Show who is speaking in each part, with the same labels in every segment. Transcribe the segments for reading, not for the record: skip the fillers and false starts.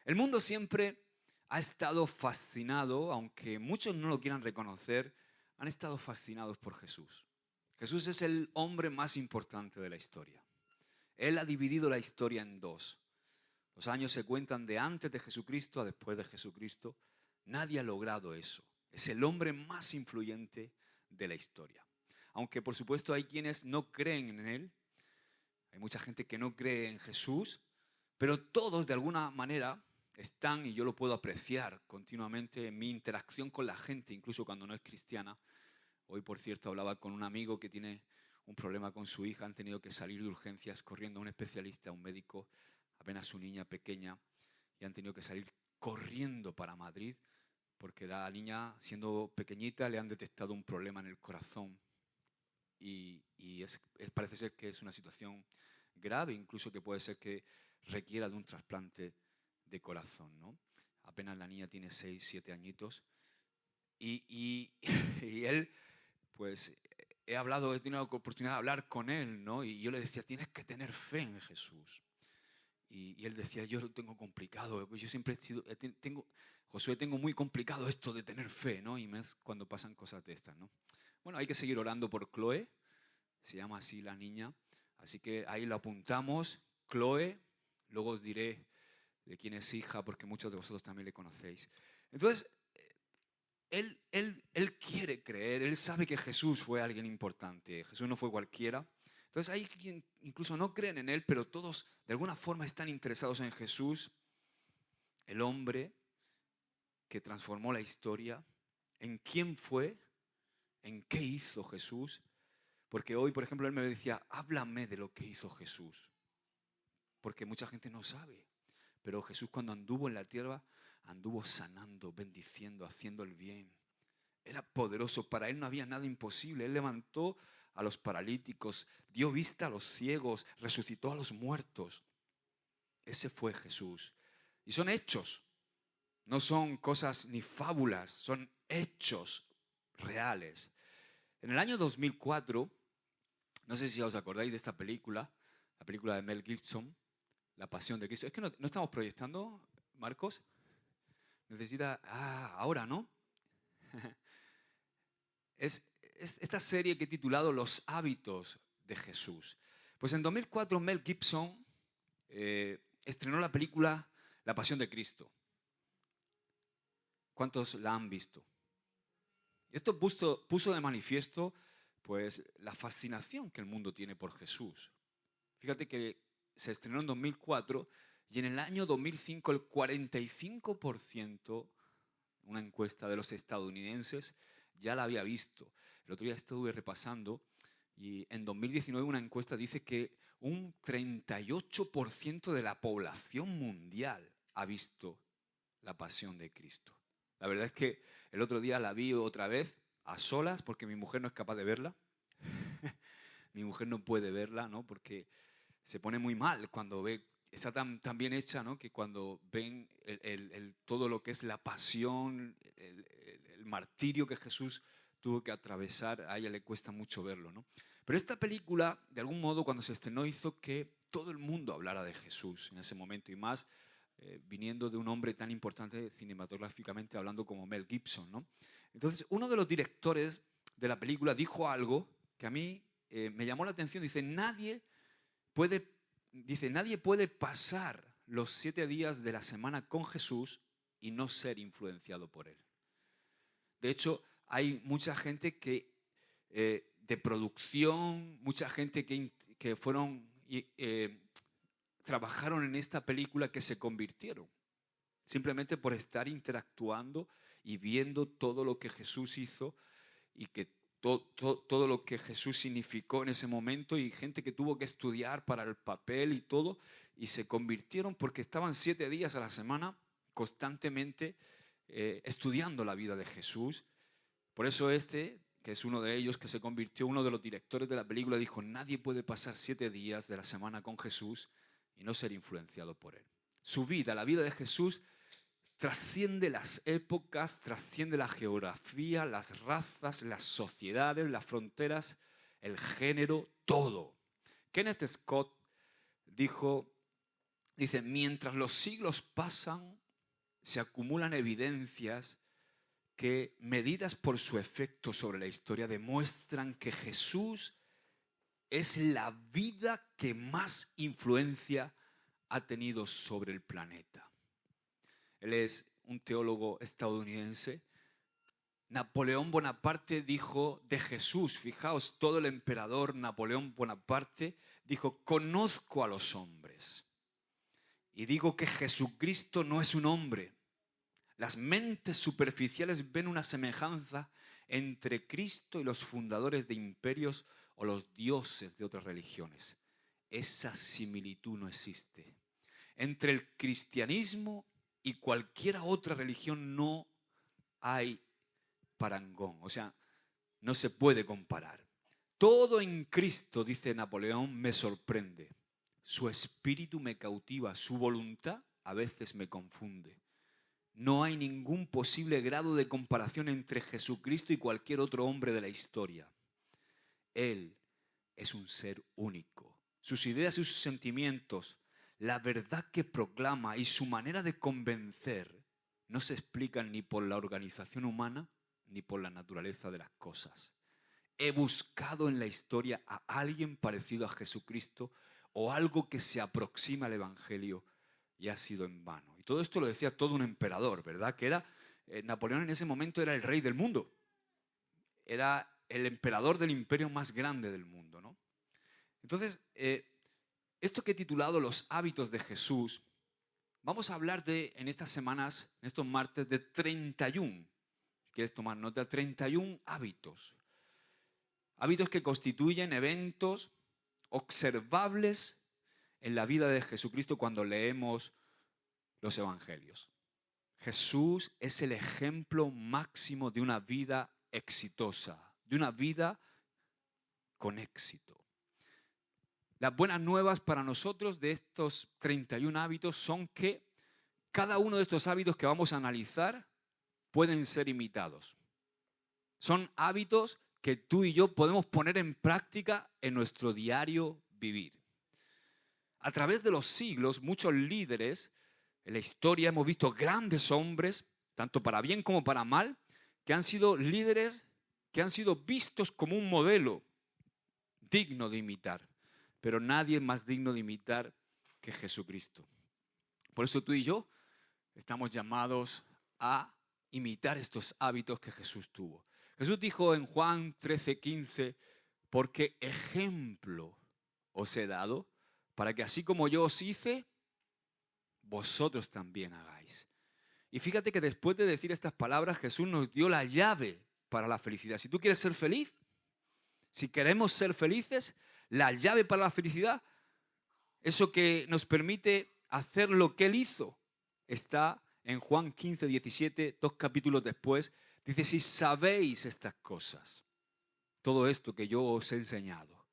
Speaker 1: El mundo siempre ha estado fascinado, aunque muchos no lo quieran reconocer, han estado fascinados por Jesús. Jesús es el hombre más importante de la historia. Él ha dividido la historia en dos. Los años se cuentan de antes de Jesucristo a después de Jesucristo. Nadie ha logrado eso. Es el hombre más influyente de la historia. Aunque por supuesto hay quienes no creen en él, hay mucha gente que no cree en Jesús, pero todos de alguna manera están, y yo lo puedo apreciar continuamente en mi interacción con la gente, incluso cuando no es cristiana. Hoy, por cierto, hablaba con un amigo que tiene un problema con su hija, han tenido que salir de urgencias corriendo a un especialista, a un médico, apenas su niña pequeña, y han tenido que salir corriendo para Madrid porque la niña, siendo pequeñita, le han detectado un problema en el corazón y parece ser que es una situación grave, incluso que puede ser que requiera de un trasplante de corazón, ¿no? Apenas la niña tiene 6, 7 añitos y él, pues, he tenido la oportunidad de hablar con él, ¿no? Y yo le decía, tienes que tener fe en Jesús. Y él decía, yo lo tengo complicado, yo siempre he sido, Josué, tengo muy complicado esto de tener fe, ¿no? Y más cuando pasan cosas de estas, ¿no? Bueno, hay que seguir orando por Chloe, se llama así la niña, así que ahí lo apuntamos, Chloe, luego os diré de quién es hija, porque muchos de vosotros también le conocéis. Entonces, él quiere creer, él sabe que Jesús fue alguien importante, Jesús no fue cualquiera. Entonces hay quien incluso no creen en él, pero todos de alguna forma están interesados en Jesús, el hombre que transformó la historia, en quién fue, en qué hizo Jesús. Porque hoy, por ejemplo, él me decía, háblame de lo que hizo Jesús. Porque mucha gente no sabe. Pero Jesús cuando anduvo en la tierra, anduvo sanando, bendiciendo, haciendo el bien. Era poderoso, para él no había nada imposible. Él levantó a los paralíticos, dio vista a los ciegos, resucitó a los muertos. Ese fue Jesús. Y son hechos, no son cosas ni fábulas, son hechos reales. En el año 2004, no sé si os acordáis de esta película, la película de Mel Gibson, La Pasión de Cristo. Es que no estamos proyectando, Marcos. Necesita... ahora, ¿no? Es esta serie que he titulado Los hábitos de Jesús. Pues en 2004 Mel Gibson estrenó la película La Pasión de Cristo. ¿Cuántos la han visto? Esto puso de manifiesto pues, la fascinación que el mundo tiene por Jesús. Fíjate que se estrenó en 2004 y en el año 2005 el 45%, una encuesta de los estadounidenses, ya la había visto. El otro día estuve repasando y en 2019 una encuesta dice que un 38% de la población mundial ha visto La Pasión de Cristo. La verdad es que el otro día la vi otra vez a solas porque mi mujer no es capaz de verla. Mi mujer no puede verla, ¿no? Porque se pone muy mal cuando ve, está tan bien hecha, ¿no? Que cuando ven todo lo que es la pasión, el martirio que Jesús tuvo que atravesar, a ella le cuesta mucho verlo, ¿no? Pero esta película, de algún modo, cuando se estrenó, hizo que todo el mundo hablara de Jesús en ese momento, y más viniendo de un hombre tan importante cinematográficamente hablando como Mel Gibson, ¿no? Entonces, uno de los directores de la película dijo algo que a mí me llamó la atención. Nadie puede pasar los 7 días de la semana con Jesús y no ser influenciado por él. De hecho, hay mucha gente de producción, mucha gente que trabajaron en esta película, que se convirtieron simplemente por estar interactuando y viendo todo lo que Jesús hizo y que todo lo que Jesús significó en ese momento, y gente que tuvo que estudiar para el papel y todo, y se convirtieron porque estaban 7 días a la semana constantemente estudiando la vida de Jesús. Por eso que es uno de ellos, que se convirtió, uno de los directores de la película, dijo, nadie puede pasar 7 días de la semana con Jesús y no ser influenciado por él. Su vida, la vida de Jesús, trasciende las épocas, trasciende la geografía, las razas, las sociedades, las fronteras, el género, todo. Kenneth Scott dijo Dice, mientras los siglos pasan, se acumulan evidencias que, medidas por su efecto sobre la historia, demuestran que Jesús es la vida que más influencia ha tenido sobre el planeta. Él es un teólogo estadounidense. Napoleón Bonaparte dijo de Jesús, fijaos, todo el emperador Napoleón Bonaparte dijo, conozco a los hombres y digo que Jesucristo no es un hombre. Las mentes superficiales ven una semejanza entre Cristo y los fundadores de imperios o los dioses de otras religiones. Esa similitud no existe. Entre el cristianismo y cualquier otra religión no hay parangón, o sea, no se puede comparar. Todo en Cristo, dice Napoleón, me sorprende. Su espíritu me cautiva, su voluntad a veces me confunde. No hay ningún posible grado de comparación entre Jesucristo y cualquier otro hombre de la historia. Él es un ser único. Sus ideas y sus sentimientos, la verdad que proclama y su manera de convencer no se explican ni por la organización humana ni por la naturaleza de las cosas. He buscado en la historia a alguien parecido a Jesucristo o algo que se aproxima al Evangelio y ha sido en vano. Y todo esto lo decía todo un emperador, ¿verdad? Que era, Napoleón en ese momento era el rey del mundo. Era el emperador del imperio más grande del mundo, ¿no? Entonces, esto que he titulado Los hábitos de Jesús, vamos a hablar en estas semanas, en estos martes, de 31. Si quieres tomar nota, 31 hábitos. Hábitos que constituyen eventos observables en la vida de Jesucristo cuando leemos los evangelios. Jesús es el ejemplo máximo de una vida exitosa, de una vida con éxito. Las buenas nuevas para nosotros de estos 31 hábitos son que cada uno de estos hábitos que vamos a analizar pueden ser imitados. Son hábitos que tú y yo podemos poner en práctica en nuestro diario vivir. A través de los siglos, muchos líderes en la historia hemos visto grandes hombres, tanto para bien como para mal, que han sido líderes que han sido vistos como un modelo digno de imitar. Pero nadie es más digno de imitar que Jesucristo. Por eso tú y yo estamos llamados a imitar estos hábitos que Jesús tuvo. Jesús dijo en Juan 13:15, porque ejemplo os he dado, para que así como yo os hice, vosotros también hagáis. Y fíjate que después de decir estas palabras, Jesús nos dio la llave para la felicidad. Si tú quieres ser feliz, si queremos ser felices, la llave para la felicidad, eso que nos permite hacer lo que Él hizo, está en Juan 15:17, 2 capítulos después. Dice, si sabéis estas cosas, todo esto que yo os he enseñado,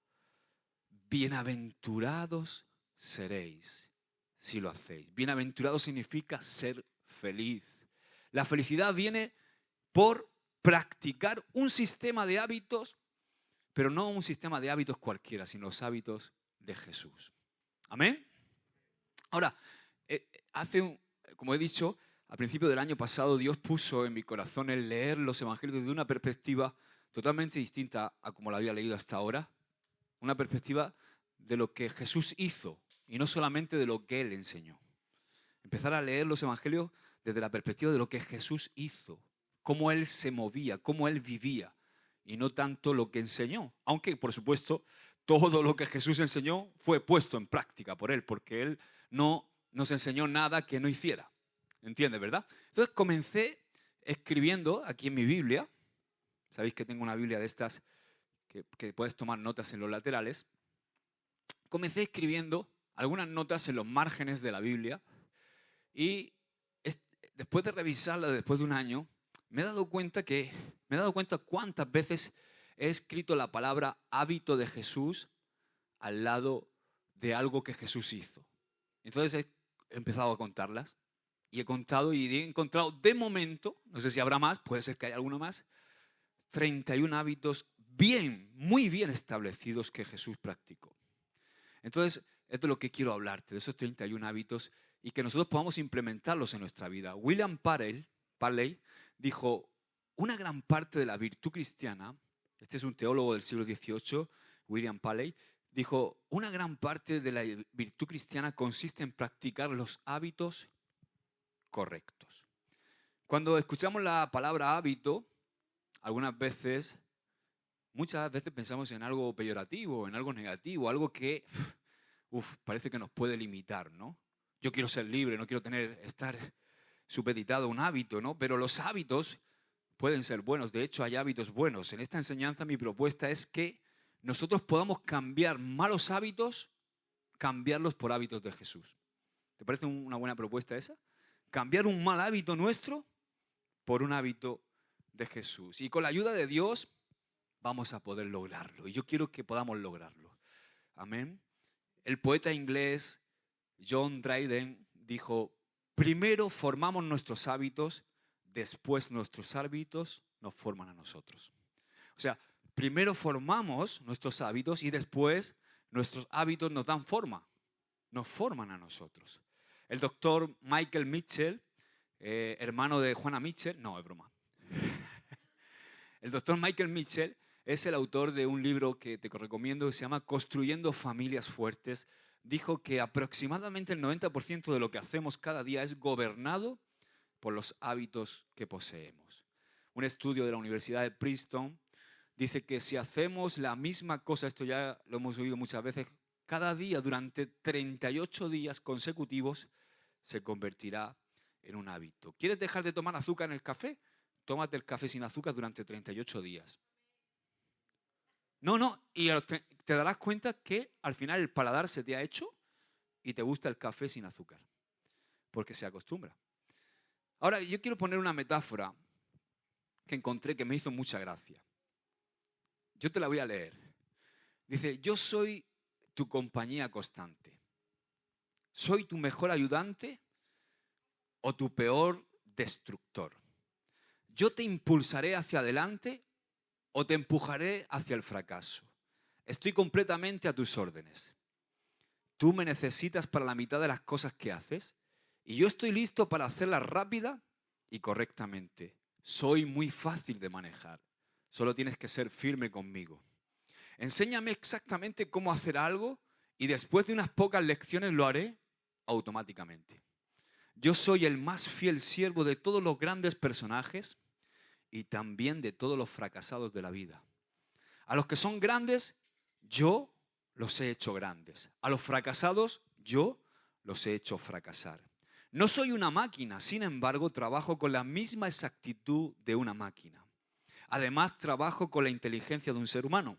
Speaker 1: bienaventurados seréis si lo hacéis. Bienaventurado significa ser feliz. La felicidad viene por practicar un sistema de hábitos, pero no un sistema de hábitos cualquiera, sino los hábitos de Jesús. ¿Amén? Ahora, como he dicho, al principio del año pasado Dios puso en mi corazón el leer los evangelios desde una perspectiva totalmente distinta a como la había leído hasta ahora. Una perspectiva de lo que Jesús hizo y no solamente de lo que Él enseñó. Empezar a leer los evangelios desde la perspectiva de lo que Jesús hizo, cómo Él se movía, cómo Él vivía y no tanto lo que enseñó. Aunque, por supuesto, todo lo que Jesús enseñó fue puesto en práctica por Él, porque Él no nos enseñó nada que no hiciera. ¿Entiendes, verdad? Entonces comencé escribiendo aquí en mi Biblia. Sabéis que tengo una Biblia de estas que puedes tomar notas en los laterales. Comencé escribiendo algunas notas en los márgenes de la Biblia y después de revisarla después de un año, me he dado cuenta cuántas veces he escrito la palabra hábito de Jesús al lado de algo que Jesús hizo. Entonces he empezado a contarlas y he contado y he encontrado de momento, no sé si habrá más, puede ser que haya alguno más, 31 hábitos muy bien establecidos que Jesús practicó. Entonces, es de lo que quiero hablarte, de esos 31 hábitos y que nosotros podamos implementarlos en nuestra vida. William Paley dijo, una gran parte de la virtud cristiana, este es un teólogo del siglo XVIII, William Paley, dijo, una gran parte de la virtud cristiana consiste en practicar los hábitos correctos. Cuando escuchamos la palabra hábito, muchas veces pensamos en algo peyorativo, en algo negativo, algo que parece que nos puede limitar, ¿no? Yo quiero ser libre, no quiero estar supeditado a un hábito, ¿no? Pero los hábitos pueden ser buenos, de hecho hay hábitos buenos. En esta enseñanza mi propuesta es que nosotros podamos cambiar malos hábitos, cambiarlos por hábitos de Jesús. ¿Te parece una buena propuesta esa? Cambiar un mal hábito nuestro por un hábito de Jesús. Y con la ayuda de Dios vamos a poder lograrlo. Y yo quiero que podamos lograrlo. Amén. El poeta inglés John Dryden dijo, primero formamos nuestros hábitos, después nuestros hábitos nos forman a nosotros. O sea, primero formamos nuestros hábitos y después nuestros hábitos nos dan forma, nos forman a nosotros. El doctor Michael Mitchell, hermano de Juana Mitchell, no, es broma. El doctor Michael Mitchell es el autor de un libro que te recomiendo que se llama Construyendo Familias Fuertes. Dijo que aproximadamente el 90% de lo que hacemos cada día es gobernado por los hábitos que poseemos. Un estudio de la Universidad de Princeton dice que si hacemos la misma cosa, esto ya lo hemos oído muchas veces, cada día durante 38 días consecutivos se convertirá en un hábito. ¿Quieres dejar de tomar azúcar en el café? Tómate el café sin azúcar durante 38 días. No, y te darás cuenta que al final el paladar se te ha hecho y te gusta el café sin azúcar, porque se acostumbra. Ahora, yo quiero poner una metáfora que encontré que me hizo mucha gracia. Yo te la voy a leer. Dice, yo soy tu compañía constante. ¿Soy tu mejor ayudante o tu peor destructor? Yo te impulsaré hacia adelante o te empujaré hacia el fracaso. Estoy completamente a tus órdenes. Tú me necesitas para la mitad de las cosas que haces y yo estoy listo para hacerlas rápida y correctamente. Soy muy fácil de manejar. Solo tienes que ser firme conmigo. Enséñame exactamente cómo hacer algo y después de unas pocas lecciones lo haré automáticamente. Yo soy el más fiel siervo de todos los grandes personajes y también de todos los fracasados de la vida. A los que son grandes, yo los he hecho grandes. A los fracasados, yo los he hecho fracasar. No soy una máquina, sin embargo, trabajo con la misma exactitud de una máquina. Además, trabajo con la inteligencia de un ser humano.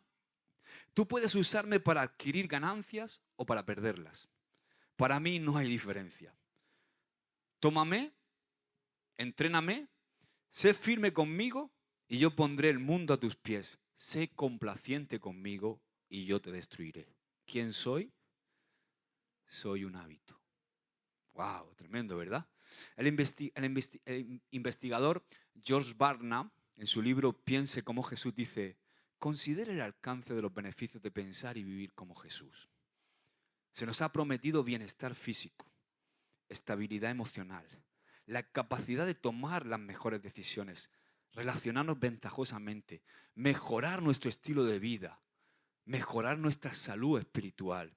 Speaker 1: Tú puedes usarme para adquirir ganancias o para perderlas. Para mí no hay diferencia. Tómame, entréname, sé firme conmigo y yo pondré el mundo a tus pies. Sé complaciente conmigo y yo te destruiré. ¿Quién soy? Soy un hábito. ¡Wow! Tremendo, ¿verdad? El investigador George Barna, en su libro Piense como Jesús, dice, considere el alcance de los beneficios de pensar y vivir como Jesús. Se nos ha prometido bienestar físico, estabilidad emocional, la capacidad de tomar las mejores decisiones, relacionarnos ventajosamente, mejorar nuestro estilo de vida, mejorar nuestra salud espiritual.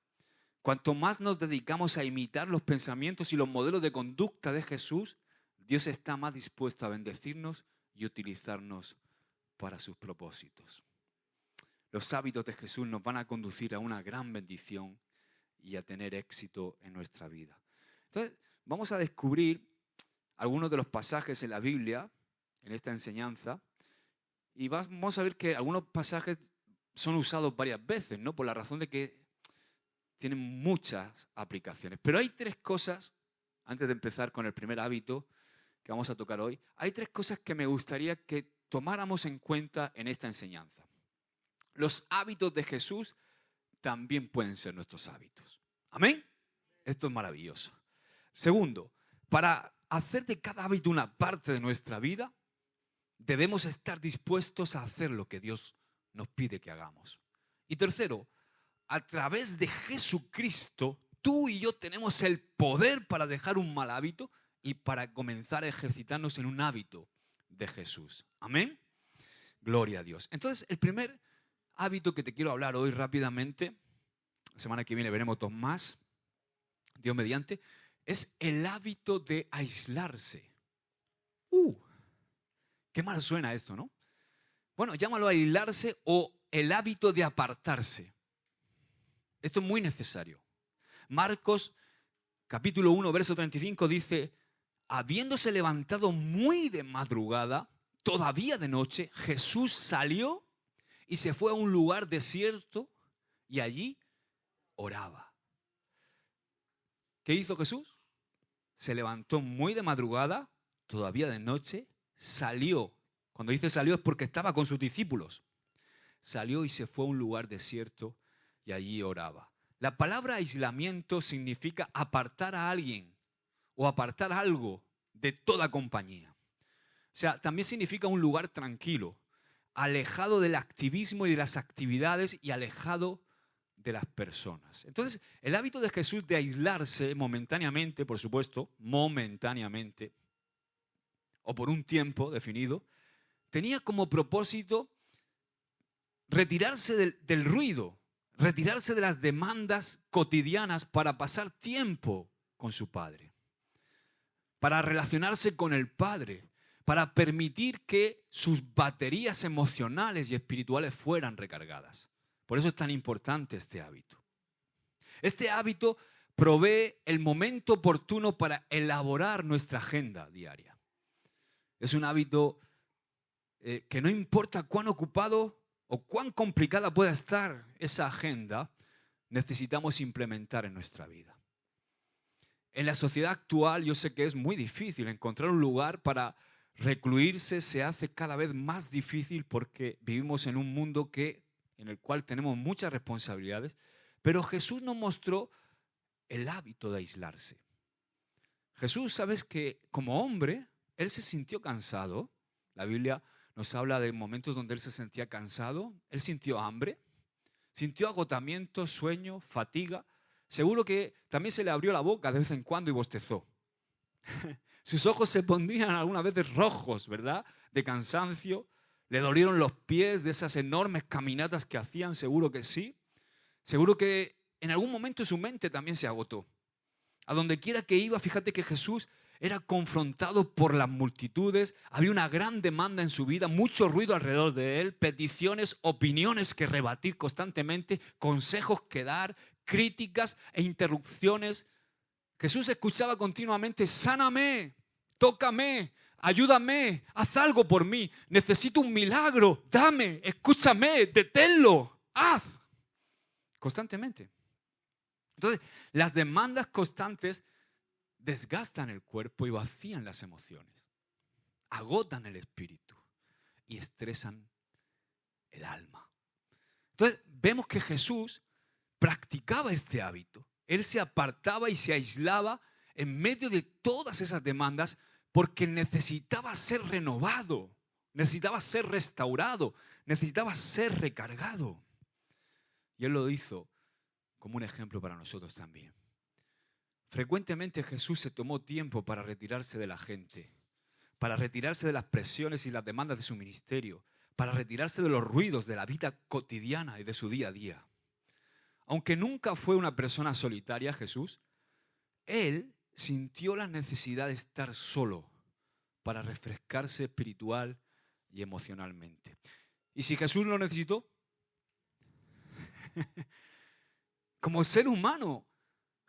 Speaker 1: Cuanto más nos dedicamos a imitar los pensamientos y los modelos de conducta de Jesús, Dios está más dispuesto a bendecirnos y utilizarnos para sus propósitos. Los hábitos de Jesús nos van a conducir a una gran bendición y a tener éxito en nuestra vida. Entonces, vamos a descubrir algunos de los pasajes en la Biblia, en esta enseñanza, y vamos a ver que algunos pasajes son usados varias veces, ¿no? Por la razón de que tienen muchas aplicaciones. Pero hay tres cosas, antes de empezar con el primer hábito que vamos a tocar hoy, hay tres cosas que me gustaría que tomáramos en cuenta en esta enseñanza. Los hábitos de Jesús también pueden ser nuestros hábitos. ¿Amén? Esto es maravilloso. Segundo, para hacer de cada hábito una parte de nuestra vida, debemos estar dispuestos a hacer lo que Dios nos pide que hagamos. Y tercero, a través de Jesucristo tú y yo tenemos el poder para dejar un mal hábito y para comenzar a ejercitarnos en un hábito de Jesús. Amén. Gloria a Dios. Entonces, el primer hábito que te quiero hablar hoy rápidamente, la semana que viene veremos dos más, Dios mediante, es el hábito de aislarse. Qué mal suena esto, ¿no? Bueno, llámalo aislarse o el hábito de apartarse. Esto es muy necesario. Marcos, capítulo 1, verso 35 dice, habiéndose levantado muy de madrugada, todavía de noche, Jesús salió y se fue a un lugar desierto y allí oraba. ¿Qué hizo Jesús? Se levantó muy de madrugada, todavía de noche, salió. Cuando dice salió es porque estaba con sus discípulos. Salió y se fue a un lugar desierto y allí oraba. La palabra aislamiento significa apartar a alguien o apartar algo de toda compañía. O sea, también significa un lugar tranquilo, alejado del activismo y de las actividades y alejado de las personas. Entonces, el hábito de Jesús de aislarse momentáneamente, por supuesto, momentáneamente, o por un tiempo definido, tenía como propósito retirarse del ruido, retirarse de las demandas cotidianas para pasar tiempo con su Padre, para relacionarse con el Padre, para permitir que sus baterías emocionales y espirituales fueran recargadas. Por eso es tan importante este hábito. Este hábito provee el momento oportuno para elaborar nuestra agenda diaria. Es un hábito que no importa cuán ocupado o cuán complicada pueda estar esa agenda, necesitamos implementar en nuestra vida. En la sociedad actual yo sé que es muy difícil encontrar un lugar para recluirse, se hace cada vez más difícil porque vivimos en un mundo en el cual tenemos muchas responsabilidades, pero Jesús nos mostró el hábito de aislarse. Jesús, sabes que como hombre, Él se sintió cansado. La Biblia nos habla de momentos donde Él se sentía cansado. Él sintió hambre, sintió agotamiento, sueño, fatiga. Seguro que también se le abrió la boca de vez en cuando y bostezó. Sus ojos se pondrían algunas veces rojos, ¿verdad? De cansancio. Le dolieron los pies de esas enormes caminatas que hacían, seguro que sí. Seguro que en algún momento su mente también se agotó. A donde quiera que iba, fíjate que Jesús era confrontado por las multitudes, había una gran demanda en su vida, mucho ruido alrededor de él, peticiones, opiniones que rebatir constantemente, consejos que dar, críticas e interrupciones. Jesús escuchaba continuamente, sáname, tócame, ayúdame, haz algo por mí, necesito un milagro, dame, escúchame, deténlo, haz. Constantemente. Entonces, las demandas constantes desgastan el cuerpo y vacían las emociones, agotan el espíritu y estresan el alma. Entonces, vemos que Jesús practicaba este hábito. Él se apartaba y se aislaba en medio de todas esas demandas porque necesitaba ser renovado, necesitaba ser restaurado, necesitaba ser recargado. Y Él lo hizo como un ejemplo para nosotros también. Frecuentemente Jesús se tomó tiempo para retirarse de la gente, para retirarse de las presiones y las demandas de su ministerio, para retirarse de los ruidos de la vida cotidiana y de su día a día. Aunque nunca fue una persona solitaria, Jesús, Él sintió la necesidad de estar solo para refrescarse espiritual y emocionalmente. ¿Y si Jesús lo necesitó? Como ser humano,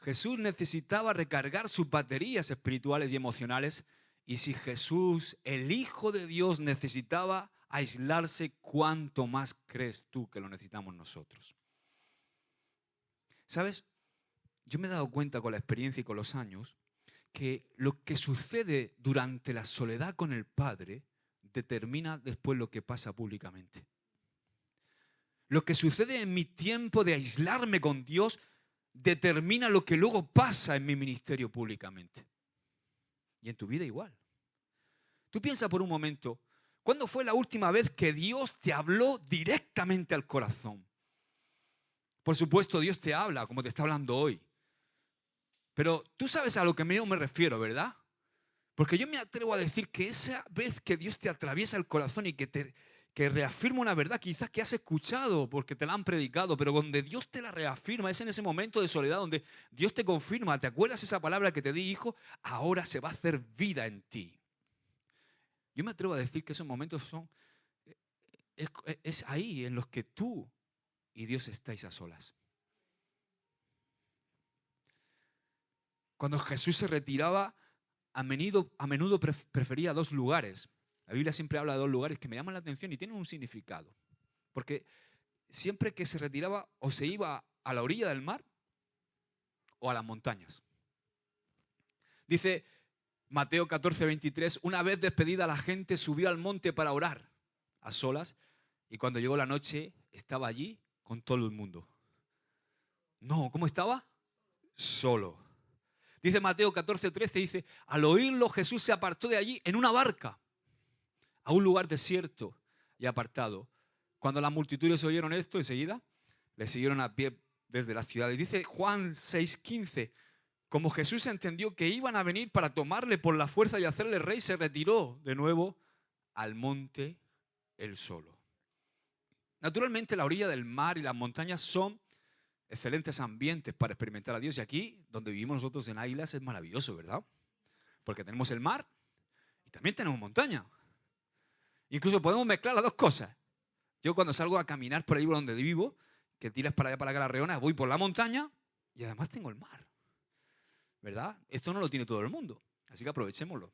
Speaker 1: Jesús necesitaba recargar sus baterías espirituales y emocionales. Y si Jesús, el Hijo de Dios, necesitaba aislarse, ¿cuánto más crees tú que lo necesitamos nosotros? ¿Sabes? Yo me he dado cuenta con la experiencia y con los años que lo que sucede durante la soledad con el Padre determina después lo que pasa públicamente. Lo que sucede en mi tiempo de aislarme con Dios determina lo que luego pasa en mi ministerio públicamente. Y en tu vida igual. Tú piensa por un momento, ¿cuándo fue la última vez que Dios te habló directamente al corazón? Por supuesto, Dios te habla como te está hablando hoy. Pero tú sabes a lo que me refiero, ¿verdad? Porque yo me atrevo a decir que esa vez que Dios te atraviesa el corazón y que reafirma una verdad, quizás que has escuchado porque te la han predicado, pero donde Dios te la reafirma, es en ese momento de soledad donde Dios te confirma, ¿te acuerdas esa palabra que te di, hijo? Ahora se va a hacer vida en ti. Yo me atrevo a decir que esos momentos es ahí en los que tú y Dios estáis a solas. Cuando Jesús se retiraba, a menudo prefería dos lugares. La Biblia siempre habla de dos lugares que me llaman la atención y tienen un significado. Porque siempre que se retiraba o se iba a la orilla del mar o a las montañas. Dice Mateo 14:23, una vez despedida la gente subió al monte para orar a solas y cuando llegó la noche estaba allí con todo el mundo. No, ¿cómo estaba? Solo. Dice Mateo 14:13, dice, al oírlo Jesús se apartó de allí en una barca a un lugar desierto y apartado. Cuando las multitudes oyeron esto, enseguida le siguieron a pie desde la ciudad. Y dice Juan 6:15, como Jesús entendió que iban a venir para tomarle por la fuerza y hacerle rey, se retiró de nuevo al monte él solo. Naturalmente la orilla del mar y las montañas son excelentes ambientes para experimentar a Dios. Y aquí, donde vivimos nosotros en Águilas, es maravilloso, ¿verdad? Porque tenemos el mar y también tenemos montaña. Incluso podemos mezclar las dos cosas. Yo cuando salgo a caminar por ahí por donde vivo, que tiras para allá para acá la Reona, voy por la montaña y además tengo el mar. ¿Verdad? Esto no lo tiene todo el mundo, así que aprovechémoslo.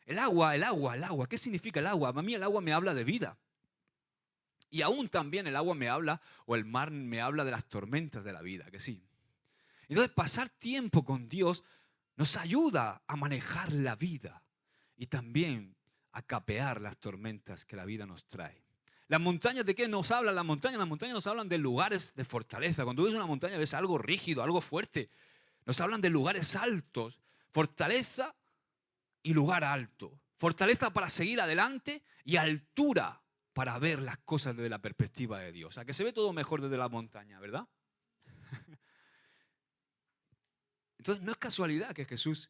Speaker 1: El agua. ¿Qué significa el agua? A mí el agua me habla de vida. Y aún también el agua me habla, o el mar me habla de las tormentas de la vida, que sí. Entonces pasar tiempo con Dios nos ayuda a manejar la vida y también a capear las tormentas que la vida nos trae. ¿Las montañas de qué nos hablan? Las montañas nos hablan de lugares de fortaleza. Cuando ves una montaña ves algo rígido, algo fuerte. Nos hablan de lugares altos, fortaleza y lugar alto. Fortaleza para seguir adelante y altura para ver las cosas desde la perspectiva de Dios. A que se ve todo mejor desde la montaña, ¿verdad? Entonces no es casualidad que Jesús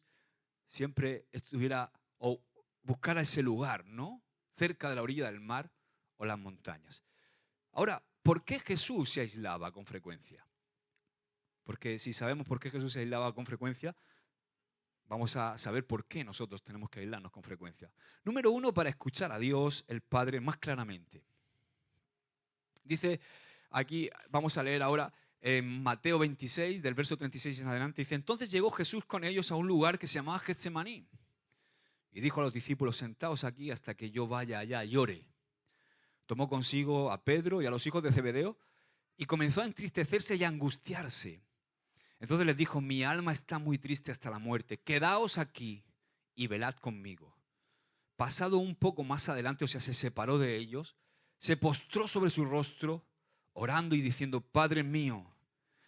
Speaker 1: siempre estuviera o buscara ese lugar, ¿no? Cerca de la orilla del mar o las montañas. Ahora, ¿por qué Jesús se aislaba con frecuencia? Porque si sabemos por qué Jesús se aislaba con frecuencia, vamos a saber por qué nosotros tenemos que aislarnos con frecuencia. Número 1, para escuchar a Dios, el Padre, más claramente. Dice aquí, vamos a leer ahora en Mateo 26, del verso 36 en adelante, dice, entonces llegó Jesús con ellos a un lugar que se llamaba Getsemaní. Y dijo a los discípulos, sentaos aquí hasta que yo vaya allá y ore. Tomó consigo a Pedro y a los hijos de Zebedeo y comenzó a entristecerse y a angustiarse. Entonces les dijo, mi alma está muy triste hasta la muerte, quedaos aquí y velad conmigo. Pasado un poco más adelante, o sea, se separó de ellos, se postró sobre su rostro, orando y diciendo, Padre mío,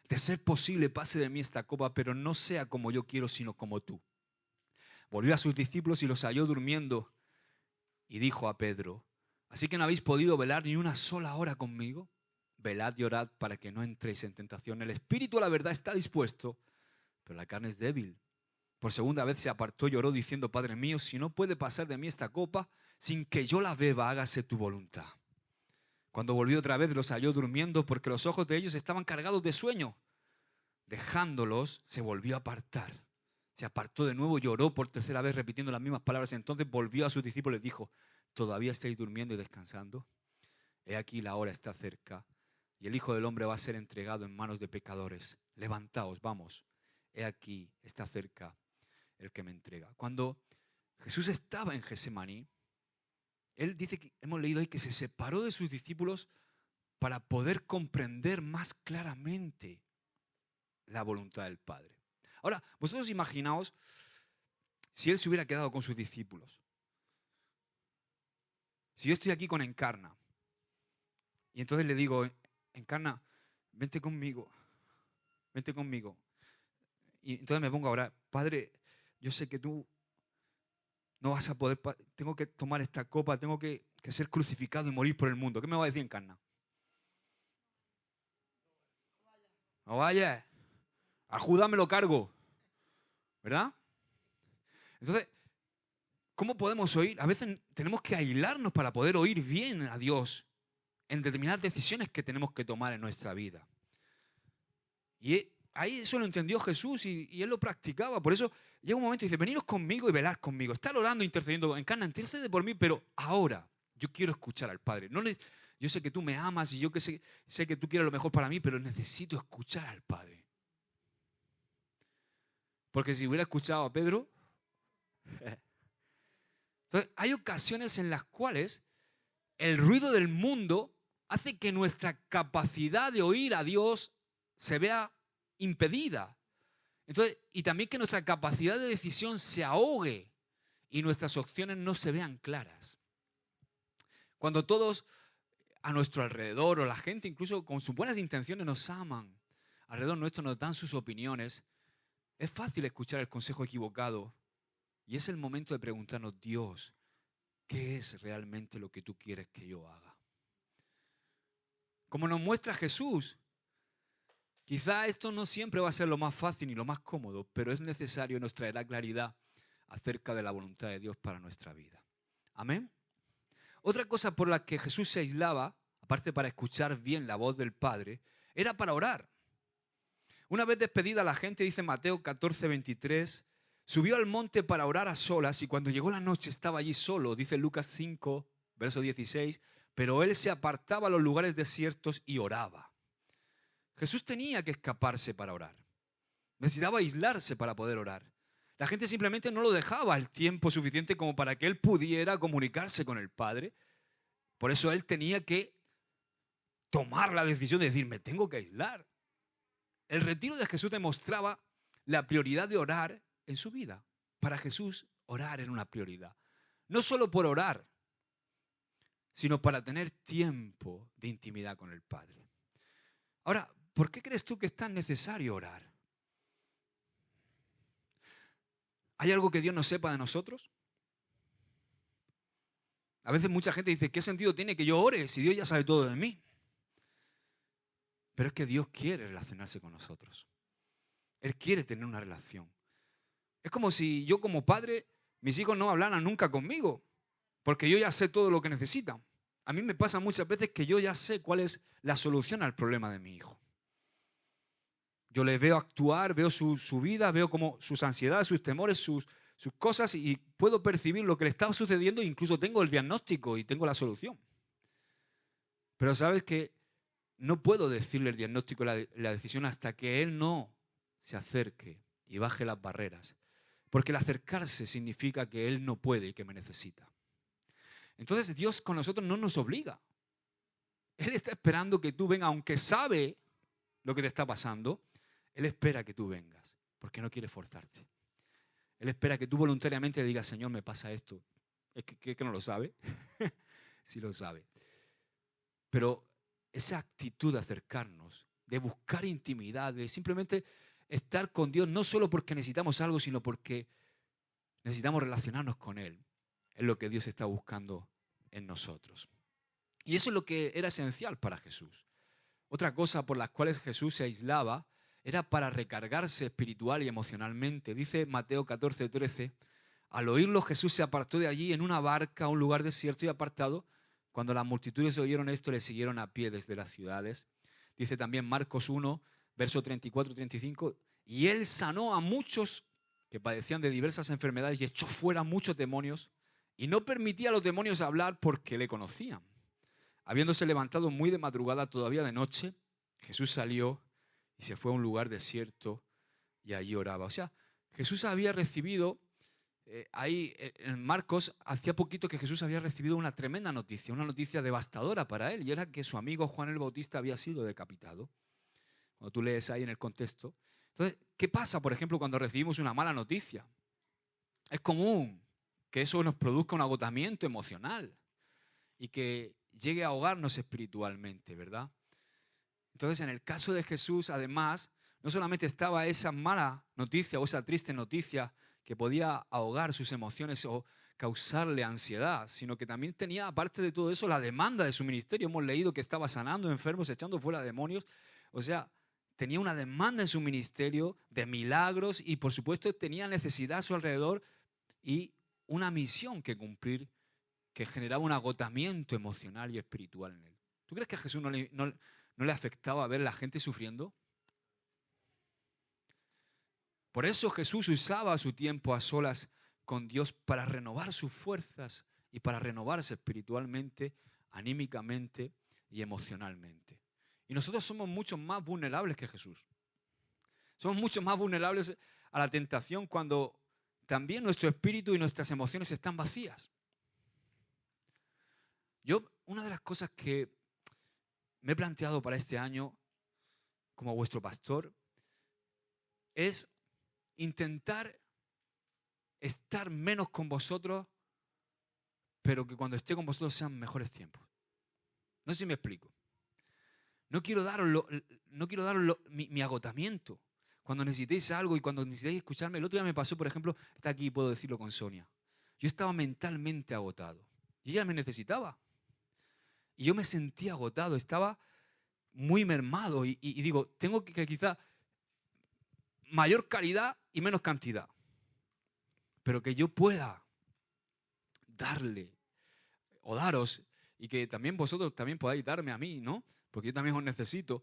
Speaker 1: de ser posible pase de mí esta copa, pero no sea como yo quiero, sino como tú. Volvió a sus discípulos y los halló durmiendo y dijo a Pedro, ¿así que no habéis podido velar ni una sola hora conmigo? Velad y orad para que no entréis en tentación. El espíritu, la verdad, está dispuesto, pero la carne es débil. Por segunda vez se apartó y lloró diciendo, Padre mío, si no puede pasar de mí esta copa, sin que yo la beba, hágase tu voluntad. Cuando volvió otra vez los halló durmiendo porque los ojos de ellos estaban cargados de sueño. Dejándolos, se volvió a apartar. Se apartó de nuevo, lloró por tercera vez repitiendo las mismas palabras. Entonces volvió a sus discípulos y les dijo, ¿todavía estáis durmiendo y descansando? He aquí la hora está cerca y el Hijo del Hombre va a ser entregado en manos de pecadores. Levantaos, vamos. He aquí está cerca el que me entrega. Cuando Jesús estaba en Getsemaní, él dice que hemos leído ahí que se separó de sus discípulos para poder comprender más claramente la voluntad del Padre. Ahora, vosotros imaginaos si él se hubiera quedado con sus discípulos. Si yo estoy aquí con Encarna y entonces le digo, Encarna, vente conmigo. Y entonces me pongo a orar, Padre, yo sé que tú no vas a poder, tengo que tomar esta copa, tengo que ser crucificado y morir por el mundo. ¿Qué me va a decir Encarna? No vayas. A Judas me lo cargo. ¿verdad? Entonces, ¿cómo podemos oír? A veces tenemos que aislarnos para poder oír bien a Dios en determinadas decisiones que tenemos que tomar en nuestra vida. Y ahí eso lo entendió Jesús y Él lo practicaba. Por eso llega un momento y dice, veniros conmigo y velad conmigo. Estar orando, intercediendo. Encarna, intercede por mí, pero ahora yo quiero escuchar al Padre. Yo sé que tú me amas y yo sé que tú quieres lo mejor para mí, pero necesito escuchar al Padre. Porque si hubiera escuchado a Pedro... Entonces, hay ocasiones en las cuales el ruido del mundo hace que nuestra capacidad de oír a Dios se vea impedida. Entonces, y también que nuestra capacidad de decisión se ahogue y nuestras opciones no se vean claras. Cuando todos a nuestro alrededor, o la gente incluso con sus buenas intenciones nos aman, alrededor nuestro nos dan sus opiniones, es fácil escuchar el consejo equivocado. Y es el momento de preguntarnos, Dios, ¿qué es realmente lo que tú quieres que yo haga? Como nos muestra Jesús, quizá esto no siempre va a ser lo más fácil ni lo más cómodo, pero es necesario, nos traerá claridad acerca de la voluntad de Dios para nuestra vida. Amén. Otra cosa por la que Jesús se aislaba, aparte para escuchar bien la voz del Padre, era para orar. Una vez despedida la gente, dice Mateo 14:23, subió al monte para orar a solas y cuando llegó la noche estaba allí solo, dice Lucas 5, verso 16, pero él se apartaba a los lugares desiertos y oraba. Jesús tenía que escaparse para orar. Necesitaba aislarse para poder orar. La gente simplemente no lo dejaba el tiempo suficiente como para que él pudiera comunicarse con el Padre. Por eso él tenía que tomar la decisión de decir, me tengo que aislar. El retiro de Jesús demostraba la prioridad de orar en su vida. Para Jesús, orar era una prioridad. No solo por orar, sino para tener tiempo de intimidad con el Padre. Ahora, ¿por qué crees tú que es tan necesario orar? ¿Hay algo que Dios no sepa de nosotros? A veces mucha gente dice, ¿qué sentido tiene que yo ore si Dios ya sabe todo de mí? Pero es que Dios quiere relacionarse con nosotros. Él quiere tener una relación. Es como si yo como padre, mis hijos no hablaran nunca conmigo, porque yo ya sé todo lo que necesitan. A mí me pasa muchas veces que yo ya sé cuál es la solución al problema de mi hijo. Yo le veo actuar, veo su vida, veo como sus ansiedades, sus temores, sus cosas y puedo percibir lo que le está sucediendo e incluso tengo el diagnóstico y tengo la solución. Pero sabes que no puedo decirle el diagnóstico y la decisión hasta que él no se acerque y baje las barreras. Porque el acercarse significa que él no puede y que me necesita. Entonces Dios con nosotros no nos obliga. Él está esperando que tú vengas, aunque sabe lo que te está pasando, Él espera que tú vengas, porque no quiere forzarte. Él espera que tú voluntariamente le digas, Señor, me pasa esto. ¿Es que no lo sabe? Sí lo sabe. Pero esa actitud de acercarnos, de buscar intimidad, de simplemente estar con Dios, no solo porque necesitamos algo, sino porque necesitamos relacionarnos con Él, es lo que Dios está buscando en nosotros. Y eso es lo que era esencial para Jesús. Otra cosa por las cuales Jesús se aislaba era para recargarse espiritual y emocionalmente. Dice Mateo 14:13, al oírlo Jesús se apartó de allí en una barca a un lugar desierto y apartado. Cuando las multitudes oyeron esto, le siguieron a pie desde las ciudades. Dice también Marcos 1, verso 34-35, y él sanó a muchos que padecían de diversas enfermedades y echó fuera muchos demonios y no permitía a los demonios hablar porque le conocían. Habiéndose levantado muy de madrugada, todavía de noche, Jesús salió y se fue a un lugar desierto y allí oraba. O sea, Jesús había recibido, ahí en Marcos, hacía poquito que Jesús había recibido una tremenda noticia, una noticia devastadora para él, y era que su amigo Juan el Bautista había sido decapitado. Cuando tú lees ahí en el contexto. Entonces, ¿qué pasa, por ejemplo, cuando recibimos una mala noticia? Es común que eso nos produzca un agotamiento emocional y que llegue a ahogarnos espiritualmente, ¿verdad? Entonces, en el caso de Jesús, además, no solamente estaba esa mala noticia o esa triste noticia que podía ahogar sus emociones o causarle ansiedad, sino que también tenía, aparte de todo eso, la demanda de su ministerio. Hemos leído que estaba sanando enfermos, echando fuera demonios. O sea, tenía una demanda en su ministerio de milagros y por supuesto tenía necesidad a su alrededor y una misión que cumplir que generaba un agotamiento emocional y espiritual en él. ¿Tú crees que a Jesús no le afectaba ver a la gente sufriendo? Por eso Jesús usaba su tiempo a solas con Dios para renovar sus fuerzas y para renovarse espiritualmente, anímicamente y emocionalmente. Y nosotros somos mucho más vulnerables que Jesús. Somos mucho más vulnerables a la tentación cuando también nuestro espíritu y nuestras emociones están vacías. Una de las cosas que me he planteado para este año como vuestro pastor es intentar estar menos con vosotros, pero que cuando esté con vosotros sean mejores tiempos. No sé si me explico. No quiero daros mi agotamiento. Cuando necesitéis algo y cuando necesitéis escucharme. El otro día me pasó, por ejemplo, está aquí, puedo decirlo con Sonia. Yo estaba mentalmente agotado y ella me necesitaba. Y yo me sentía agotado, estaba muy mermado y digo, tengo que quizá mayor calidad y menos cantidad. Pero que yo pueda darle o daros y que también vosotros también podáis darme a mí, ¿no? Porque yo también os necesito.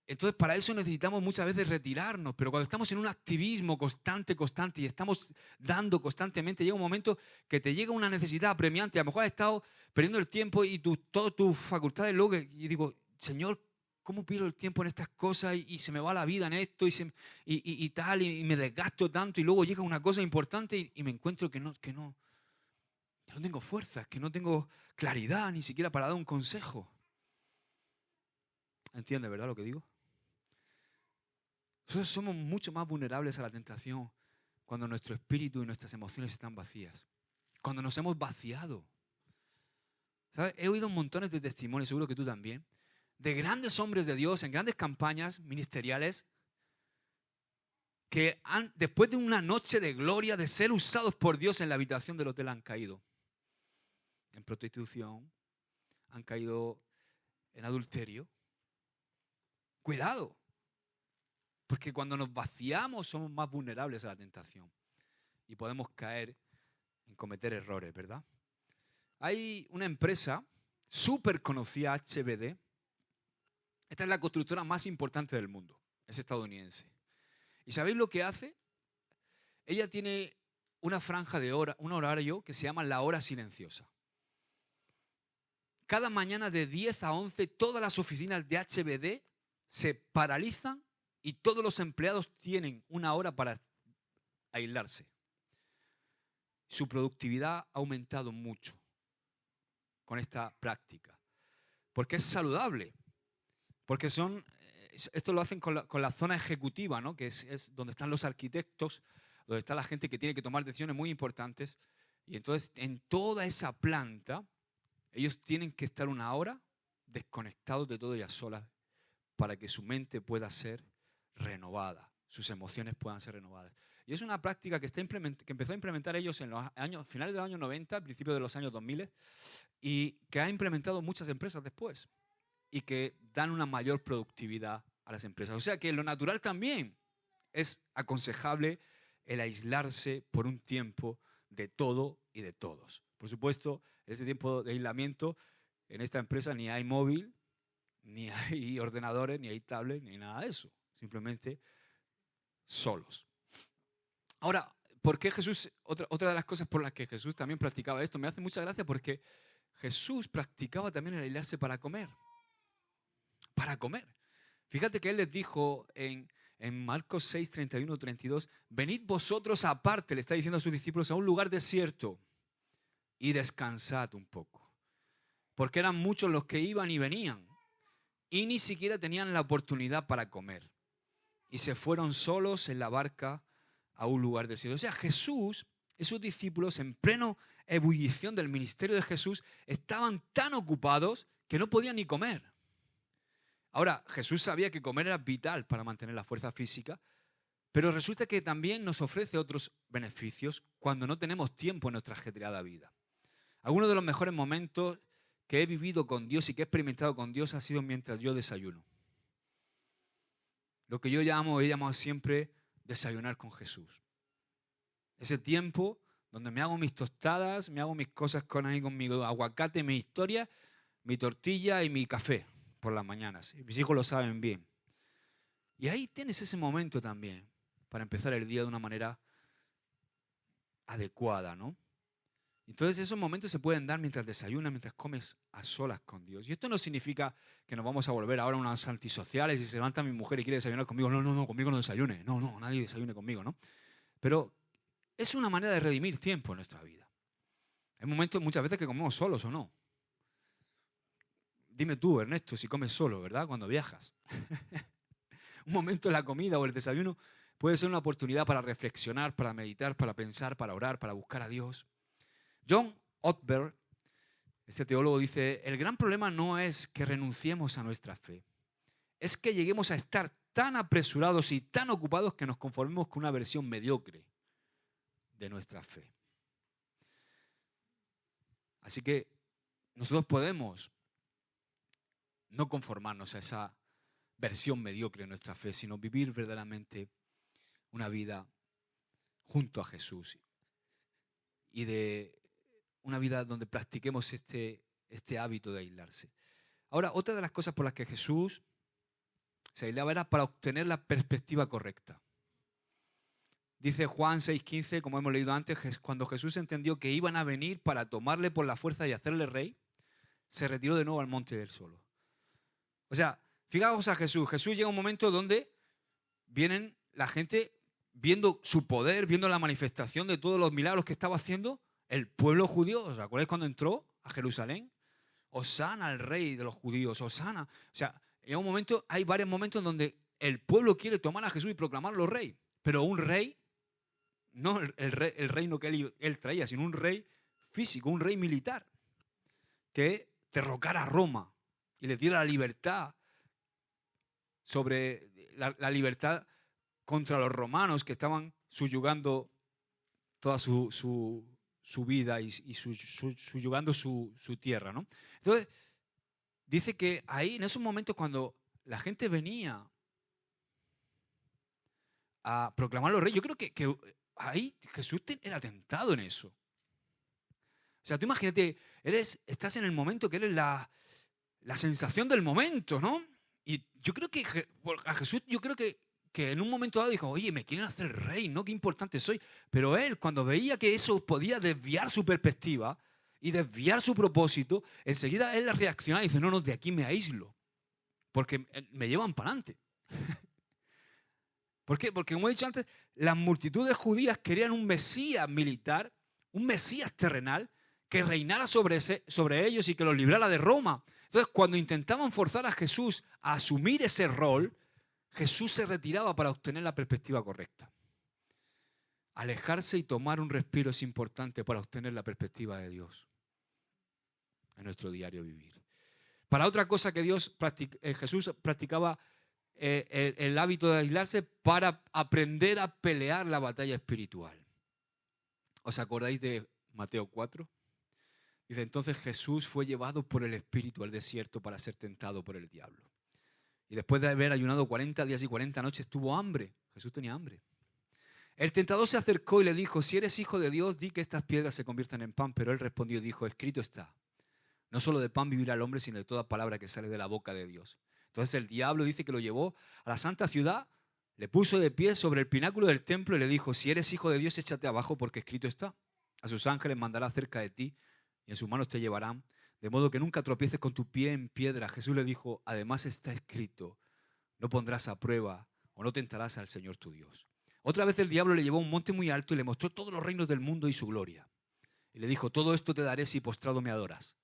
Speaker 1: Entonces, para eso necesitamos muchas veces retirarnos, pero cuando estamos en un activismo constante y estamos dando constantemente, llega un momento que te llega una necesidad apremiante. A lo mejor has estado perdiendo el tiempo y todas tus facultades luego, y digo, Señor, ¿cómo pierdo el tiempo en estas cosas y se me va la vida en esto y tal, y me desgasto tanto y luego llega una cosa importante y me encuentro que no tengo fuerzas, que no tengo claridad ni siquiera para dar un consejo? ¿Entiendes, verdad, lo que digo? Nosotros somos mucho más vulnerables a la tentación cuando nuestro espíritu y nuestras emociones están vacías. Cuando nos hemos vaciado. ¿Sabes? He oído montones de testimonios, seguro que tú también, de grandes hombres de Dios en grandes campañas ministeriales que después de una noche de gloria, de ser usados por Dios en la habitación del hotel, han caído en prostitución, han caído en adulterio. Cuidado. Porque cuando nos vaciamos somos más vulnerables a la tentación y podemos caer en cometer errores, ¿verdad? Hay una empresa súper conocida, HBD. Esta es la constructora más importante del mundo. Es estadounidense. ¿Y sabéis lo que hace? Ella tiene una franja de hora, un horario que se llama la hora silenciosa. Cada mañana de 10 a 11 todas las oficinas de HBD se paralizan y todos los empleados tienen una hora para aislarse. Su productividad ha aumentado mucho con esta práctica. Porque es saludable. Porque esto lo hacen con la zona ejecutiva, ¿no? Que es donde están los arquitectos, donde está la gente que tiene que tomar decisiones muy importantes. Y entonces en toda esa planta ellos tienen que estar una hora desconectados de todo y a solas para que su mente pueda ser renovada, sus emociones puedan ser renovadas. Y es una práctica que empezó a implementar ellos en los finales de los años 90, principios de los años 2000, y que ha implementado muchas empresas después, y que dan una mayor productividad a las empresas. O sea que lo natural también es aconsejable el aislarse por un tiempo de todo y de todos. Por supuesto, en ese tiempo de aislamiento, en esta empresa ni hay móvil, ni hay ordenadores, ni hay tablets, ni nada de eso. Simplemente solos. Ahora, ¿por qué Jesús? Otra de las cosas por las que Jesús también practicaba esto, me hace mucha gracia porque Jesús practicaba también el aislarse para comer. Para comer. Fíjate que Él les dijo en Marcos 6, 31, 32, venid vosotros aparte, le está diciendo a sus discípulos, a un lugar desierto y descansad un poco. Porque eran muchos los que iban y venían y ni siquiera tenían la oportunidad para comer. Y se fueron solos en la barca a un lugar desierto. O sea, Jesús y sus discípulos, en pleno ebullición del ministerio de Jesús, estaban tan ocupados que no podían ni comer. Ahora, Jesús sabía que comer era vital para mantener la fuerza física, pero resulta que también nos ofrece otros beneficios cuando no tenemos tiempo en nuestra ajetreada vida. Algunos de los mejores momentos que he vivido con Dios y que he experimentado con Dios ha sido mientras yo desayuno. lo que yo he llamado siempre desayunar con Jesús. Ese tiempo donde me hago mis tostadas, me hago mis cosas con mi aguacate, mi historia, mi tortilla y mi café por las mañanas. Y mis hijos lo saben bien. Y ahí tienes ese momento también para empezar el día de una manera adecuada, ¿no? Entonces esos momentos se pueden dar mientras desayunas, mientras comes a solas con Dios. Y esto no significa que nos vamos a volver ahora unos antisociales y se levanta mi mujer y quiere desayunar conmigo. No, conmigo no desayune. No, nadie desayune conmigo, ¿no? Pero es una manera de redimir tiempo en nuestra vida. Hay momentos muchas veces que comemos solos o no. Dime tú, Ernesto, si comes solo, ¿verdad? Cuando viajas. Un momento en la comida o el desayuno puede ser una oportunidad para reflexionar, para meditar, para pensar, para orar, para buscar a Dios. John Ortberg, este teólogo, dice, el gran problema no es que renunciemos a nuestra fe, es que lleguemos a estar tan apresurados y tan ocupados que nos conformemos con una versión mediocre de nuestra fe. Así que nosotros podemos no conformarnos a esa versión mediocre de nuestra fe, sino vivir verdaderamente una vida junto a Jesús y de una vida donde practiquemos este hábito de aislarse. Ahora, otra de las cosas por las que Jesús se aislaba era para obtener la perspectiva correcta. Dice Juan 6:15, como hemos leído antes, cuando Jesús entendió que iban a venir para tomarle por la fuerza y hacerle rey, se retiró de nuevo al monte del solo. O sea, fijaos a Jesús. Jesús llega a un momento donde vienen la gente viendo su poder, viendo la manifestación de todos los milagros que estaba haciendo el pueblo judío. ¿Os acordáis cuando entró a Jerusalén? Hosana al rey de los judíos, Hosana. O sea, hay varios momentos donde el pueblo quiere tomar a Jesús y proclamarlo rey. Pero un rey, no el reino que él traía, sino un rey físico, un rey militar, que derrocara a Roma y le diera la libertad sobre la libertad contra los romanos que estaban subyugando toda su vida y subyugando su tierra, ¿no? Entonces, dice que ahí, en esos momentos, cuando la gente venía a proclamar los reyes, yo creo que ahí Jesús era tentado en eso. O sea, tú imagínate, estás en el momento que eres la sensación del momento, ¿no? Y yo creo que a Jesús, que en un momento dado dijo, oye, me quieren hacer rey, ¿no? Qué importante soy. Pero él, cuando veía que eso podía desviar su perspectiva y desviar su propósito, enseguida él reaccionaba y dice, no, de aquí me aíslo, porque me llevan para adelante. ¿Por qué? Porque, como he dicho antes, las multitudes judías querían un mesías militar, un mesías terrenal, que reinara sobre ellos y que los librara de Roma. Entonces, cuando intentaban forzar a Jesús a asumir ese rol, Jesús se retiraba para obtener la perspectiva correcta. Alejarse y tomar un respiro es importante para obtener la perspectiva de Dios en nuestro diario vivir. Para otra cosa que Jesús practicaba el hábito de aislarse para aprender a pelear la batalla espiritual. ¿Os acordáis de Mateo 4? Dice, entonces Jesús fue llevado por el Espíritu al desierto para ser tentado por el diablo. Y después de haber ayunado 40 días y 40 noches, tuvo hambre. Jesús tenía hambre. El tentador se acercó y le dijo, si eres hijo de Dios, di que estas piedras se conviertan en pan. Pero él respondió y dijo, escrito está, no solo de pan vivirá el hombre, sino de toda palabra que sale de la boca de Dios. Entonces el diablo dice que lo llevó a la santa ciudad, le puso de pie sobre el pináculo del templo y le dijo, si eres hijo de Dios, échate abajo porque escrito está. A sus ángeles mandará cerca de ti y en sus manos te llevarán, de modo que nunca tropieces con tu pie en piedra. Jesús le dijo, además está escrito, no pondrás a prueba o no tentarás al Señor tu Dios. Otra vez el diablo le llevó a un monte muy alto y le mostró todos los reinos del mundo y su gloria. Y le dijo, todo esto te daré si postrado me adoras.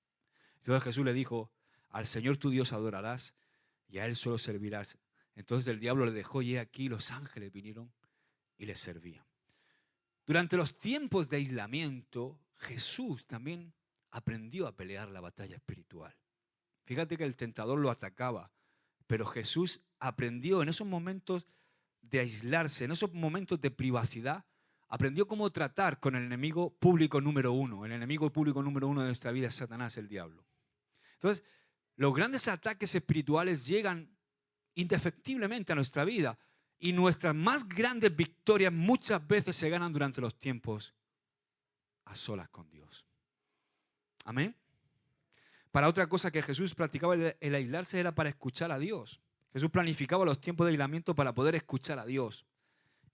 Speaker 1: Entonces Jesús le dijo, al Señor tu Dios adorarás y a Él solo servirás. Entonces el diablo le dejó y aquí los ángeles vinieron y le servían. Durante los tiempos de aislamiento, Jesús también aprendió a pelear la batalla espiritual. Fíjate que el tentador lo atacaba, pero Jesús aprendió en esos momentos de aislarse, en esos momentos de privacidad, aprendió cómo tratar con el enemigo público número uno. El enemigo público número uno de nuestra vida es Satanás, el diablo. Entonces, los grandes ataques espirituales llegan indefectiblemente a nuestra vida. Y nuestras más grandes victorias muchas veces se ganan durante los tiempos a solas con Dios. Amén. Para otra cosa que Jesús practicaba el aislarse era para escuchar a Dios. Jesús planificaba los tiempos de aislamiento para poder escuchar a Dios.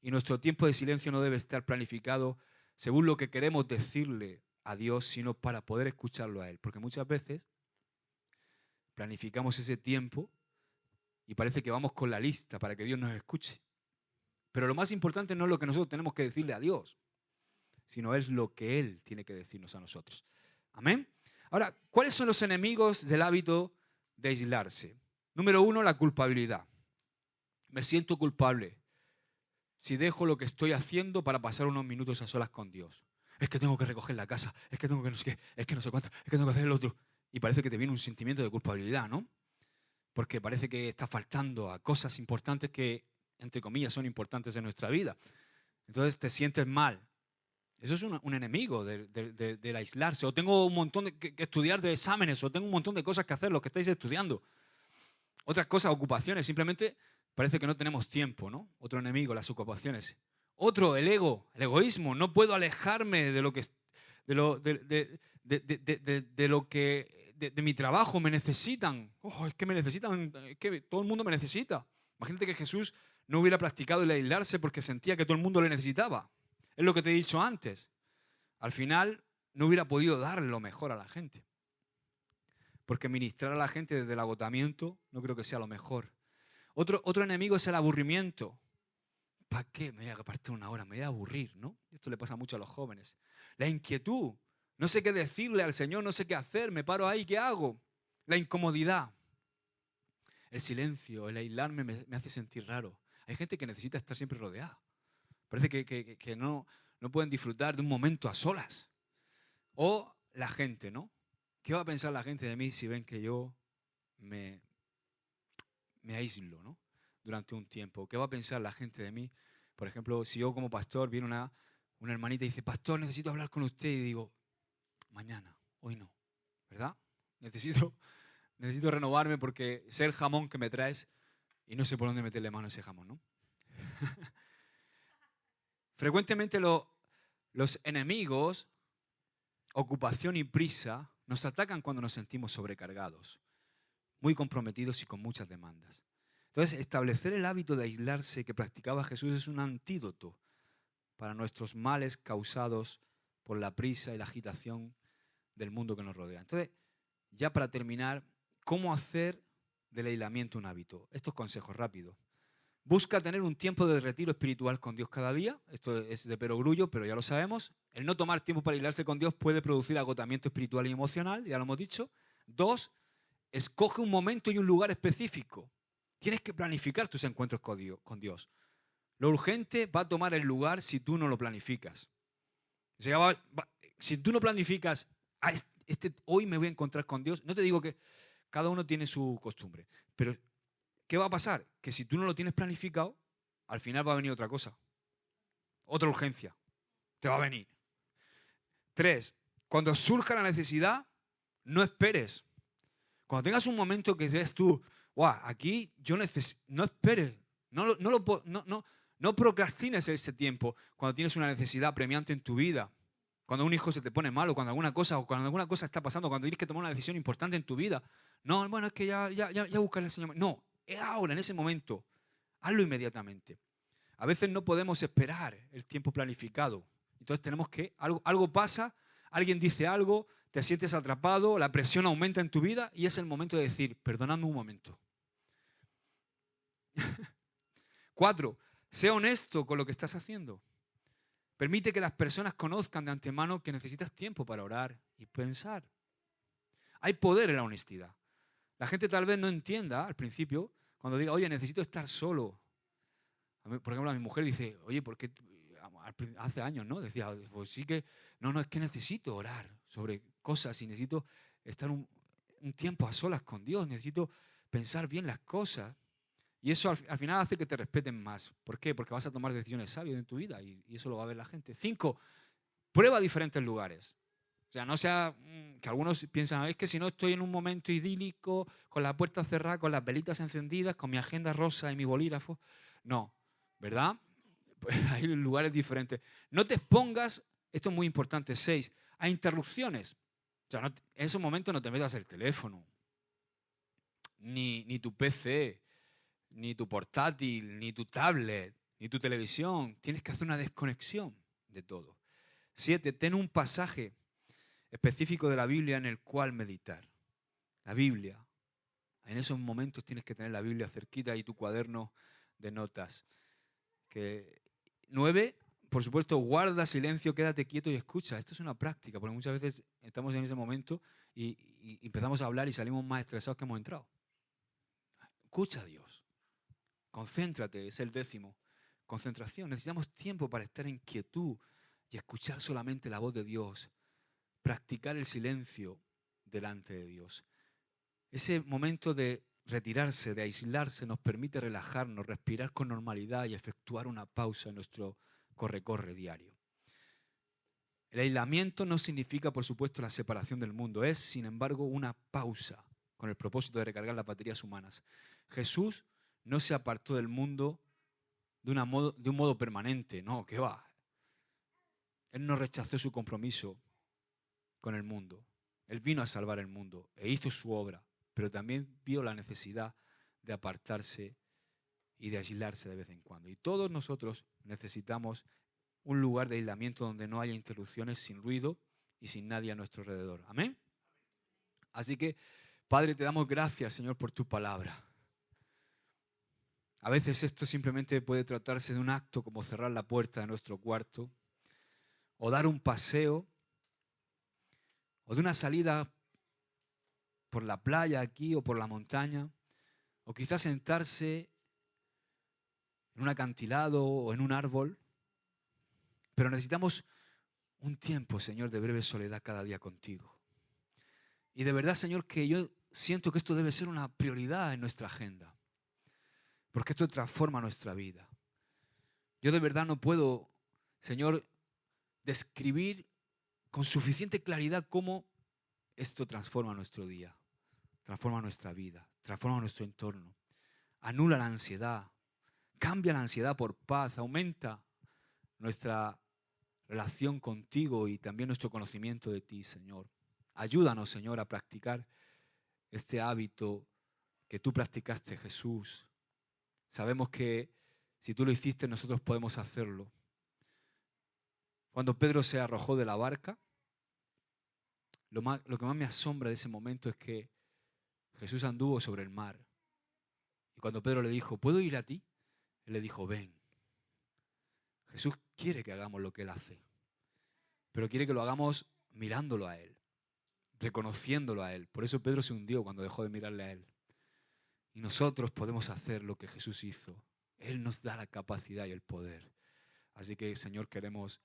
Speaker 1: Y nuestro tiempo de silencio no debe estar planificado según lo que queremos decirle a Dios, sino para poder escucharlo a Él. Porque muchas veces planificamos ese tiempo y parece que vamos con la lista para que Dios nos escuche. Pero lo más importante no es lo que nosotros tenemos que decirle a Dios, sino es lo que Él tiene que decirnos a nosotros. Amén. Ahora, ¿cuáles son los enemigos del hábito de aislarse? Número 1, la culpabilidad. Me siento culpable si dejo lo que estoy haciendo para pasar unos minutos a solas con Dios. Es que tengo que recoger la casa, es que tengo que no sé qué, es que no sé cuánto, es que tengo que hacer el otro. Y parece que te viene un sentimiento de culpabilidad, ¿no? Porque parece que está faltando a cosas importantes que, entre comillas, son importantes en nuestra vida. Entonces te sientes mal. Eso es un enemigo del aislarse. O tengo un montón que estudiar de exámenes, o tengo un montón de cosas que hacer, los que estáis estudiando. Otras cosas, ocupaciones, simplemente parece que no tenemos tiempo, ¿no? Otro enemigo, las ocupaciones. Otro, el ego, el egoísmo. No puedo alejarme de lo que de mi trabajo. Me necesitan. Oh, es que me necesitan, es que todo el mundo me necesita. Imagínate que Jesús no hubiera practicado el aislarse porque sentía que todo el mundo le necesitaba. Es lo que te he dicho antes. Al final no hubiera podido dar lo mejor a la gente. Porque ministrar a la gente desde el agotamiento no creo que sea lo mejor. Otro enemigo es el aburrimiento. ¿Para qué me voy a apartar una hora? Me voy a aburrir, ¿no? Esto le pasa mucho a los jóvenes. La inquietud. No sé qué decirle al Señor, no sé qué hacer, me paro ahí, ¿qué hago? La incomodidad. El silencio, el aislarme me hace sentir raro. Hay gente que necesita estar siempre rodeada. Parece que no pueden disfrutar de un momento a solas. O la gente, ¿no? ¿Qué va a pensar la gente de mí si ven que yo me aíslo, ¿no? Durante un tiempo? ¿Qué va a pensar la gente de mí? Por ejemplo, si yo como pastor viene una hermanita y dice, pastor, necesito hablar con usted, y digo, mañana, hoy no, ¿verdad? Necesito renovarme porque sé el jamón que me traes y no sé por dónde meterle mano a ese jamón, ¿no? Frecuentemente los enemigos, ocupación y prisa, nos atacan cuando nos sentimos sobrecargados, muy comprometidos y con muchas demandas. Entonces, establecer el hábito de aislarse que practicaba Jesús es un antídoto para nuestros males causados por la prisa y la agitación del mundo que nos rodea. Entonces, ya para terminar, ¿cómo hacer del aislamiento un hábito? Estos consejos rápidos. Busca tener un tiempo de retiro espiritual con Dios cada día. Esto es de perogrullo, pero ya lo sabemos. El no tomar tiempo para aislarse con Dios puede producir agotamiento espiritual y emocional, ya lo hemos dicho. 2, escoge un momento y un lugar específico. Tienes que planificar tus encuentros con Dios. Lo urgente va a tomar el lugar si tú no lo planificas. O sea, si tú no planificas, hoy me voy a encontrar con Dios, no te digo que cada uno tiene su costumbre, pero ¿qué va a pasar? Que si tú no lo tienes planificado, al final va a venir otra cosa. Otra urgencia. Te va a venir. 3, cuando surja la necesidad, no esperes. Cuando tengas un momento que veas tú, aquí yo necesito, no esperes, no procrastines ese tiempo cuando tienes una necesidad apremiante en tu vida, cuando un hijo se te pone malo, cuando alguna cosa está pasando, cuando tienes que tomar una decisión importante en tu vida. No, bueno, es que ya buscaré al Señor. No, es ahora, en ese momento. Hazlo inmediatamente. A veces no podemos esperar el tiempo planificado. Entonces tenemos que, algo pasa, alguien dice algo, te sientes atrapado, la presión aumenta en tu vida y es el momento de decir, perdonadme un momento. 4, sé honesto con lo que estás haciendo. Permite que las personas conozcan de antemano que necesitas tiempo para orar y pensar. Hay poder en la honestidad. La gente tal vez no entienda al principio cuando diga, oye, necesito estar solo. Por ejemplo, a mi mujer dice, oye, ¿por qué? Hace años, ¿no? Decía, pues sí que, no, es que necesito orar sobre cosas y necesito estar un tiempo a solas con Dios, necesito pensar bien las cosas. Y eso al final hace que te respeten más. ¿Por qué? Porque vas a tomar decisiones sabias en tu vida y eso lo va a ver la gente. 5, prueba diferentes lugares. sea, no sea que algunos piensan, es que si no estoy en un momento idílico, con la puerta cerrada, con las velitas encendidas, con mi agenda rosa y mi bolígrafo. No, ¿verdad? Pues hay lugares diferentes. No te expongas, esto es muy importante, 6, a interrupciones. O sea, en esos momentos no te metas el teléfono, ni tu PC, ni tu portátil, ni tu tablet, ni tu televisión. Tienes que hacer una desconexión de todo. 7, ten un pasaje específico de la Biblia en el cual meditar. La Biblia. En esos momentos tienes que tener la Biblia cerquita y tu cuaderno de notas. 9, por supuesto, guarda silencio, quédate quieto y escucha. Esto es una práctica, porque muchas veces estamos en ese momento y empezamos a hablar y salimos más estresados que hemos entrado. Escucha a Dios. Concéntrate, es el 10. Concentración. Necesitamos tiempo para estar en quietud y escuchar solamente la voz de Dios. Practicar el silencio delante de Dios. Ese momento de retirarse, de aislarse, nos permite relajarnos, respirar con normalidad y efectuar una pausa en nuestro corre-corre diario. El aislamiento no significa, por supuesto, la separación del mundo. Es, sin embargo, una pausa con el propósito de recargar las baterías humanas. Jesús no se apartó del mundo de un modo permanente. No, ¿qué va? Él no rechazó su compromiso con el mundo. Él vino a salvar el mundo e hizo su obra, pero también vio la necesidad de apartarse y de aislarse de vez en cuando. Y todos nosotros necesitamos un lugar de aislamiento donde no haya interrupciones, sin ruido y sin nadie a nuestro alrededor. ¿Amén? Así que, Padre, te damos gracias, Señor, por tu palabra. A veces esto simplemente puede tratarse de un acto como cerrar la puerta de nuestro cuarto o dar un paseo o de una salida por la playa aquí o por la montaña, o quizás sentarse en un acantilado o en un árbol. Pero necesitamos un tiempo, Señor, de breve soledad cada día contigo. Y de verdad, Señor, que yo siento que esto debe ser una prioridad en nuestra agenda, porque esto transforma nuestra vida. Yo de verdad no puedo, Señor, describir con suficiente claridad cómo esto transforma nuestro día, transforma nuestra vida, transforma nuestro entorno, anula la ansiedad, cambia la ansiedad por paz, aumenta nuestra relación contigo y también nuestro conocimiento de ti, Señor. Ayúdanos, Señor, a practicar este hábito que tú practicaste, Jesús. Sabemos que si tú lo hiciste, nosotros podemos hacerlo. Cuando Pedro se arrojó de la barca, lo que más me asombra de ese momento es que Jesús anduvo sobre el mar. Y cuando Pedro le dijo, ¿puedo ir a ti? Él le dijo, ven. Jesús quiere que hagamos lo que Él hace, pero quiere que lo hagamos mirándolo a Él, reconociéndolo a Él. Por eso Pedro se hundió cuando dejó de mirarle a Él. Y nosotros podemos hacer lo que Jesús hizo. Él nos da la capacidad y el poder. Así que, Señor, queremos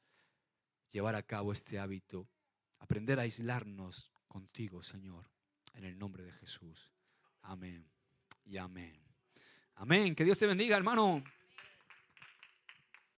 Speaker 1: llevar a cabo este hábito, aprender a aislarnos contigo, Señor, en el nombre de Jesús. Amén y amén. Amén. Que Dios te bendiga, hermano.